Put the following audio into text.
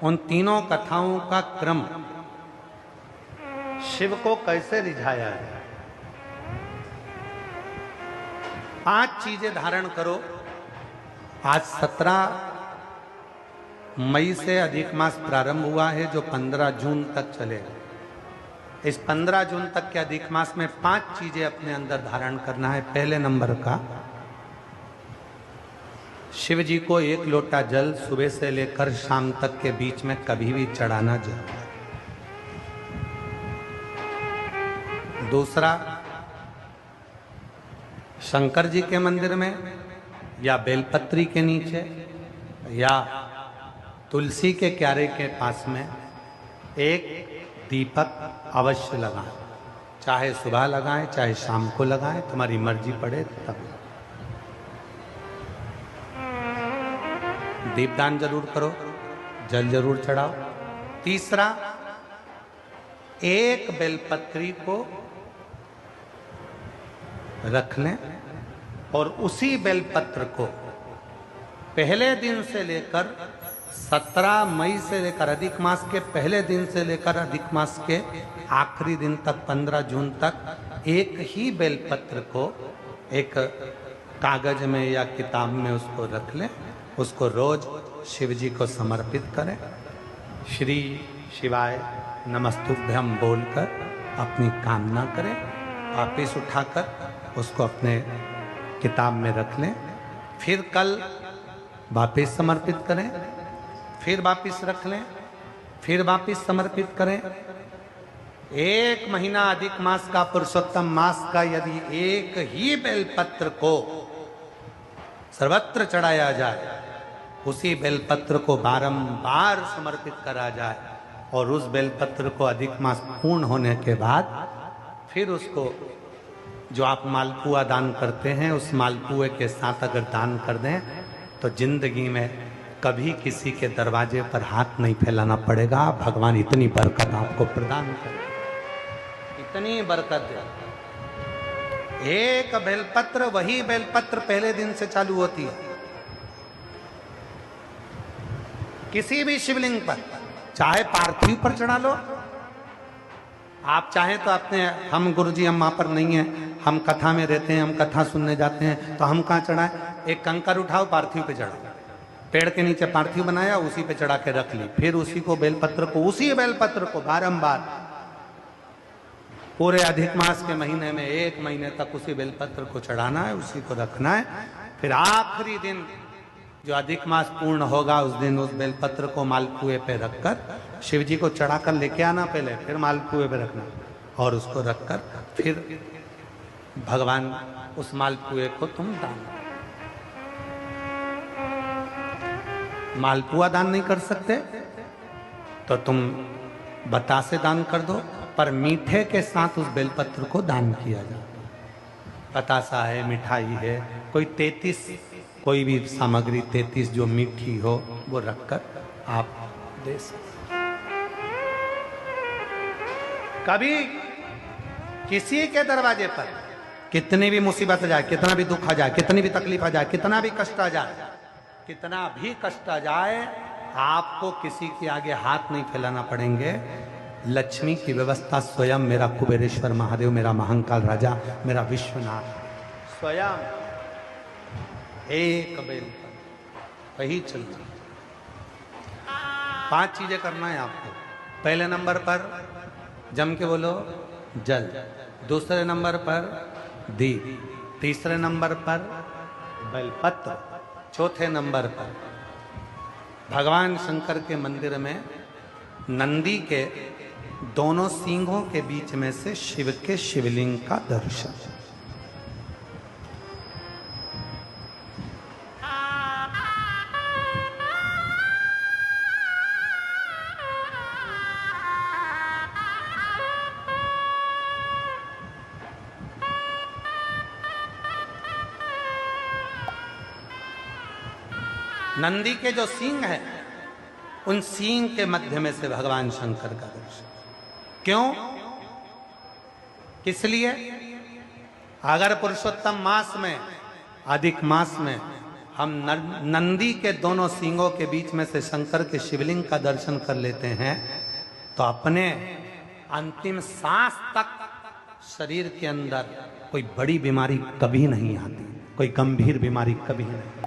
उन तीनों कथाओं का क्रम शिव को कैसे रिझाया है। 5 चीजें धारण करो। आज 17 मई से अधिक मास प्रारंभ हुआ है, जो 15 जून तक चलेगा। इस 15 जून तक के अधिक मास में 5 चीजें अपने अंदर धारण करना है। पहले नंबर का, शिव जी को 1 लोटा जल सुबह से लेकर शाम तक के बीच में कभी भी चढ़ाना जरूर है। दूसरा, शंकर जी के मंदिर में या बेलपत्री के नीचे या तुलसी के क्यारे के पास में एक दीपक अवश्य लगाएं। चाहे सुबह लगाएं, चाहे शाम को लगाएं, तुम्हारी मर्जी पड़े तब। दीपदान जरूर करो, जल जरूर चढ़ाओ। तीसरा, एक बेलपत्री को रख लें और उसी बेलपत्र को पहले दिन से लेकर 17 मई से लेकर अधिक मास के पहले दिन से लेकर अधिक मास के आखिरी दिन तक 15 जून तक एक ही बेलपत्र को एक कागज में या किताब में उसको रख लें। उसको रोज शिव जी को समर्पित करें। श्री शिवाय नमस्तुभ्यम बोलकर अपनी कामना करें। वापिस उठाकर उसको अपने किताब में रख लें। फिर कल वापिस समर्पित करें, फिर वापिस रख लें, फिर वापिस समर्पित करें। 1 महीना अधिक मास का, पुरुषोत्तम मास का, यदि एक ही बेलपत्र को सर्वत्र चढ़ाया जाए, उसी बेलपत्र को बारंबार समर्पित करा जाए और उस बेलपत्र को अधिक मास पूर्ण होने के बाद फिर उसको जो आप मालपुआ दान करते हैं, उस मालपुए के साथ अगर दान कर दें तो जिंदगी में कभी किसी के दरवाजे पर हाथ नहीं फैलाना पड़ेगा। भगवान इतनी बरकत आपको प्रदान करे, इतनी बरकत दे। एक बेलपत्र, वही बेलपत्र पहले दिन से चालू होती है। किसी भी शिवलिंग पर, चाहे पार्थिव पर चढ़ा लो, आप चाहें तो अपने, हम गुरुजी हम वहां पर नहीं हैं, हम कथा में रहते हैं, हम कथा सुनने जाते हैं, तो हम कहाँ चढ़ाएं? एक कंकर उठाओ, पार्थिव पे चढ़ाओ। पेड़ के नीचे पार्थिव बनाया, उसी पे चढ़ा के रख ली। फिर उसी को बेलपत्र को, उसी बेलपत्र को बारंबार पूरे अधिक मास के महीने में 1 महीने तक उसी बेलपत्र को चढ़ाना है, उसी को रखना है। फिर आखिरी दिन जो अधिक मास पूर्ण होगा, उस दिन उस बेलपत्र को मालपुए पे रखकर शिव जी को चढ़ाकर लेके आना पहले, फिर मालपुए पे रखना और उसको रखकर फिर भगवान उस मालपुए को तुम दान। मालपुआ दान नहीं कर सकते तो तुम बतासे दान कर दो, पर मीठे के साथ उस बेलपत्र को दान किया जाता। बतासा है, मिठाई है, कोई 33 कोई भी सामग्री 33 जो मीठी हो वो रखकर आप दे सकते। कभी किसी के दरवाजे पर कितनी भी मुसीबत आ जाए, कितना भी दुख आ जाए, कितनी भी तकलीफ आ जाए, कितना भी कष्ट आ जाए, कितना भी कष्ट आ जाए, आपको किसी के आगे हाथ नहीं फैलाना पड़ेंगे। लक्ष्मी की व्यवस्था स्वयं मेरा कुबेरेश्वर महादेव, मेरा महाकाल राजा, मेरा विश्वनाथ स्वयं एक बेल पर वही चलती। 5 चीजें करना है आपको। पहले नंबर पर जम के बोलो जल, दूसरे नंबर पर दीप, तीसरे नंबर पर बेलपत्र, चौथे नंबर पर भगवान शंकर के मंदिर में नंदी के दोनों सींगों के बीच में से शिव के शिवलिंग का दर्शन। नंदी के जो सींग है, उन सींग के मध्य में से भगवान शंकर का दर्शन। क्यों? किस लिए? अगर पुरुषोत्तम मास में, अधिक मास में हम नंदी के दोनों सींगों के बीच में से शंकर के शिवलिंग का दर्शन कर लेते हैं तो अपने अंतिम सांस तक शरीर के अंदर कोई बड़ी बीमारी कभी नहीं आती, कोई गंभीर बीमारी कभी नहीं।